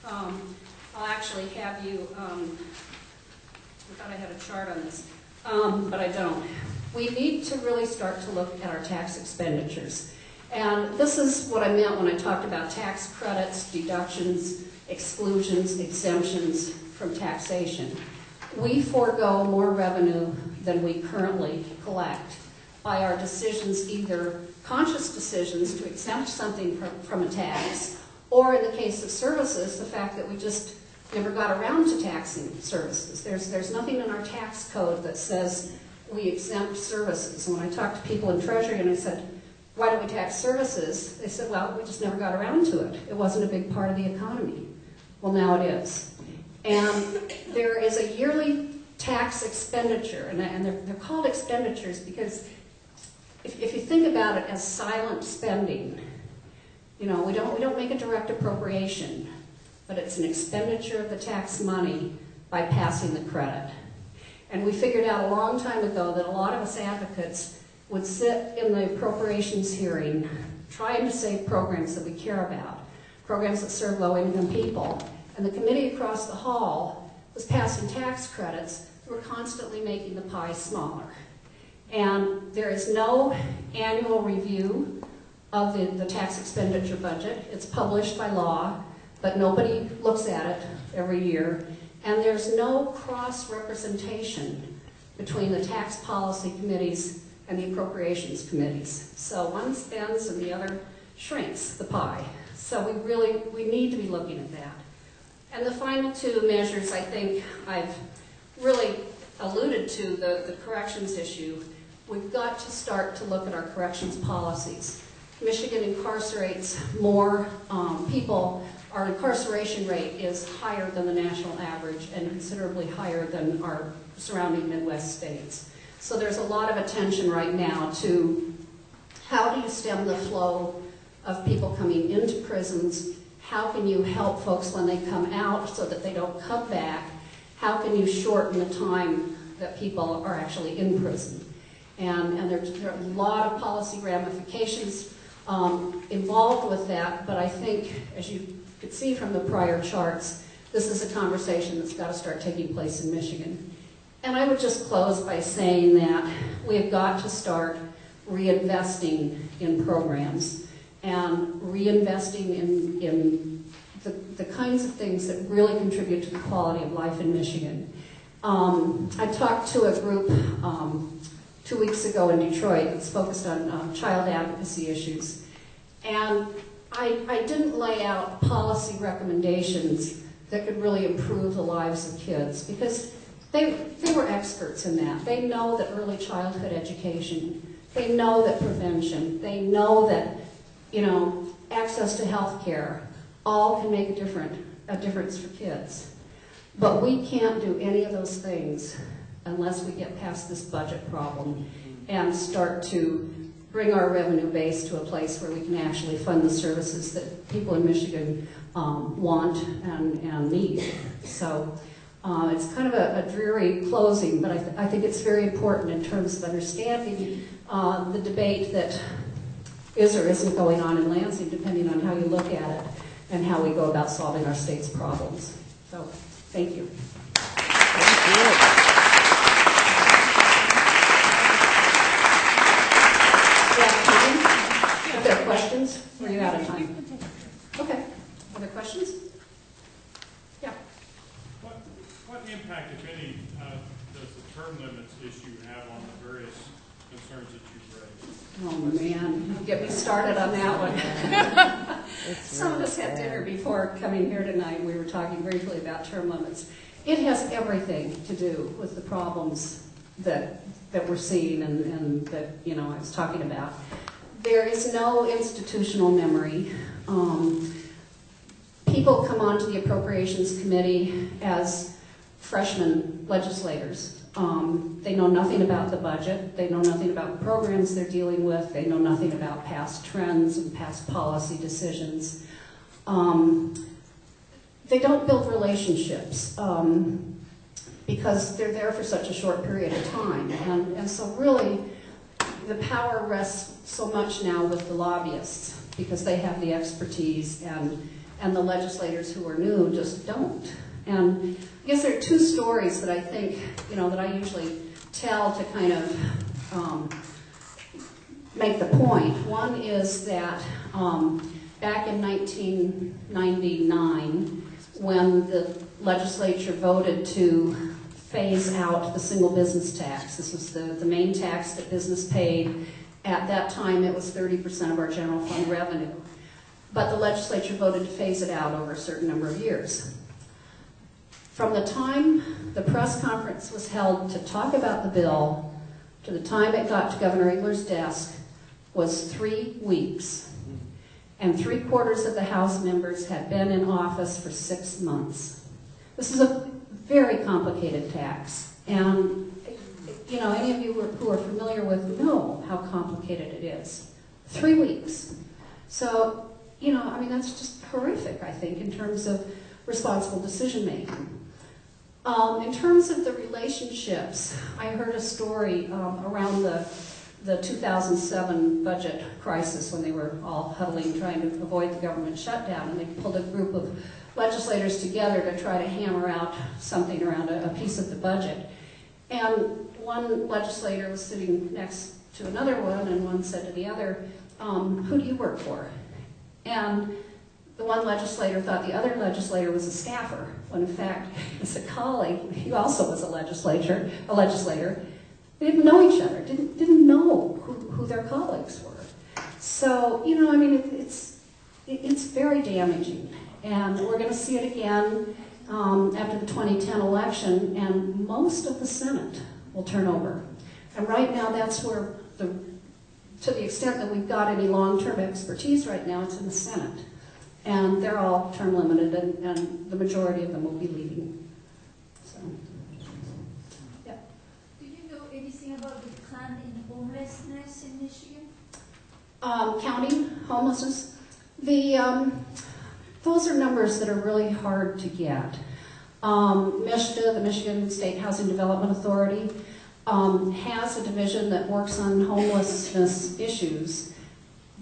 I'll actually have you, I thought I had a chart on this, but I don't. We need to really start to look at our tax expenditures. And this is what I meant when I talked about tax credits, deductions, exclusions, exemptions from taxation. We forego more revenue than we currently collect by our decisions, either conscious decisions to exempt something from a tax, or in the case of services, the fact that we just never got around to taxing services. There's nothing in our tax code that says we exempt services. And when I talked to people in Treasury and I said, why don't we tax services? They said, well, we just never got around to it. It wasn't a big part of the economy. Well, now it is. And there is a yearly tax expenditure, and they're called expenditures because if you think about it as silent spending, you know, we don't make a direct appropriation, but it's an expenditure of the tax money by passing the credit. And we figured out a long time ago that a lot of us advocates would sit in the appropriations hearing trying to save programs that we care about, programs that serve low-income people. And the committee across the hall was passing tax credits that were constantly making the pie smaller. And there is no annual review of the tax expenditure budget. It's published by law, but nobody looks at it every year. And there's no cross-representation between the tax policy committees and the appropriations committees. So one spends and the other shrinks the pie. So we need to be looking at that. And the final two measures, I think I've really alluded to, the corrections issue. We've got to start to look at our corrections policies. Michigan incarcerates more people. Our incarceration rate is higher than the national average and considerably higher than our surrounding Midwest states. So there's a lot of attention right now to how do you stem the flow of people coming into prisons? How can you help folks when they come out so that they don't come back? How can you shorten the time that people are actually in prison? And there are a lot of policy ramifications involved with that, but I think, as you could see from the prior charts, this is a conversation that's got to start taking place in Michigan. And I would just close by saying that we have got to start reinvesting in programs and reinvesting in the kinds of things that really contribute to the quality of life in Michigan. I talked to a group 2 weeks ago in Detroit that's focused on child advocacy issues. And I didn't lay out policy recommendations that could really improve the lives of kids because they were experts in that. They know that early childhood education, they know that prevention, they know that, you know, access to health care all can make a difference for kids. But we can't do any of those things unless we get past this budget problem and start to bring our revenue base to a place where we can actually fund the services that people in Michigan want and need. So it's kind of a dreary closing, but I think it's very important in terms of understanding the debate that is or isn't going on in Lansing, depending on how you look at it and how we go about solving our state's problems. So, thank you. Thank you. Are there questions? Or are you out of time? Okay. Other questions? Yeah. What impact, if any, does the term limits issue have on the various concerns that you've raised? Oh man, don't get me started on that one. Some of us had dinner before coming here tonight. We were talking briefly about term limits. It has everything to do with the problems that we're seeing and that, you know, I was talking about. There is no institutional memory. People come onto the Appropriations Committee as freshman legislators. They know nothing about the budget. They know nothing about the programs they're dealing with. They know nothing about past trends and past policy decisions. They don't build relationships because they're there for such a short period of time. And so really, the power rests so much now with the lobbyists because they have the expertise and and the legislators who are new just don't. And I guess there are two stories that I think, that I usually tell to kind of make the point. One is that back in 1999, when the legislature voted to phase out the single business tax, this was the main tax that business paid. At that time, it was 30% of our general fund revenue. But the legislature voted to phase it out over a certain number of years. From the time the press conference was held to talk about the bill to the time it got to Governor Engler's desk was 3 weeks. And 3/4 of the House members had been in office for 6 months. This is a very complicated tax. And, any of you who are familiar with know how complicated it is. 3 weeks. So, that's just horrific, I think, in terms of responsible decision making. In terms of the relationships, I heard a story around the 2007 budget crisis when they were all huddling trying to avoid the government shutdown, and they pulled a group of legislators together to try to hammer out something around a piece of the budget. And one legislator was sitting next to another one, and one said to the other, who do you work for? And the one legislator thought the other legislator was a staffer, when in fact, as a colleague, he also was a legislator. They didn't know each other, didn't know who their colleagues were. So, it's very damaging. And we're going to see it again after the 2010 election, and most of the Senate will turn over. And right now, that's where, to the extent that we've got any long-term expertise right now, it's in the Senate. And they're all term limited, and the majority of them will be leaving. So, yeah. Do you know anything about the decline in homelessness in Michigan? County homelessness, those are numbers that are really hard to get. MSHDA, the Michigan State Housing Development Authority, has a division that works on homelessness issues,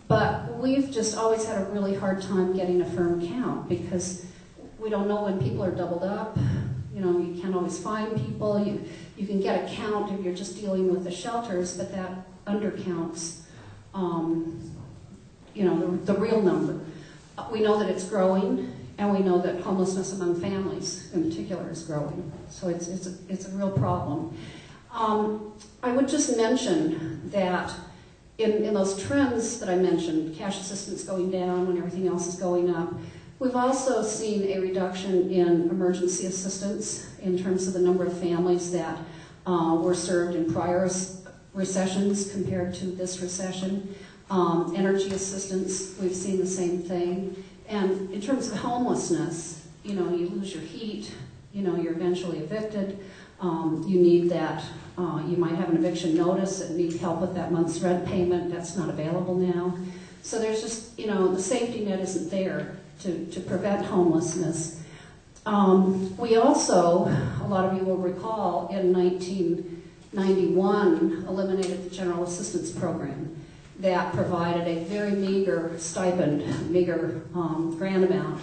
but we've just always had a really hard time getting a firm count because we don't know when people are doubled up. You can't always find people. You can get a count if you're just dealing with the shelters, but that undercounts the real number. We know that it's growing, and we know that homelessness among families in particular is growing. So it's a real problem. I would just mention that in those trends that I mentioned, cash assistance going down when everything else is going up, we've also seen a reduction in emergency assistance in terms of the number of families that were served in prior recessions compared to this recession. Energy assistance, we've seen the same thing. And in terms of homelessness, you lose your heat, you're eventually evicted. You need that, you might have an eviction notice and need help with that month's rent payment. That's not available now. So there's just, the safety net isn't there to prevent homelessness. We also, a lot of you will recall, in 1991, eliminated the General Assistance Program that provided a very meager stipend, meager grant amount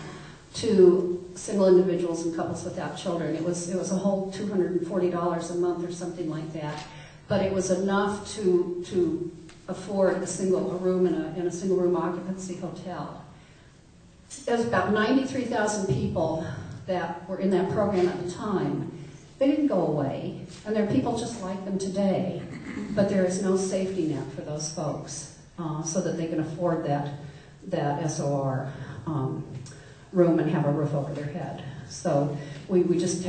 to single individuals and couples without children. It was a whole $240 a month or something like that, but it was enough to afford a room in a single room occupancy hotel. There's about 93,000 people that were in that program at the time. They didn't go away, and there are people just like them today, but there is no safety net for those folks so that they can afford that SOR room and have a roof over their head. So we just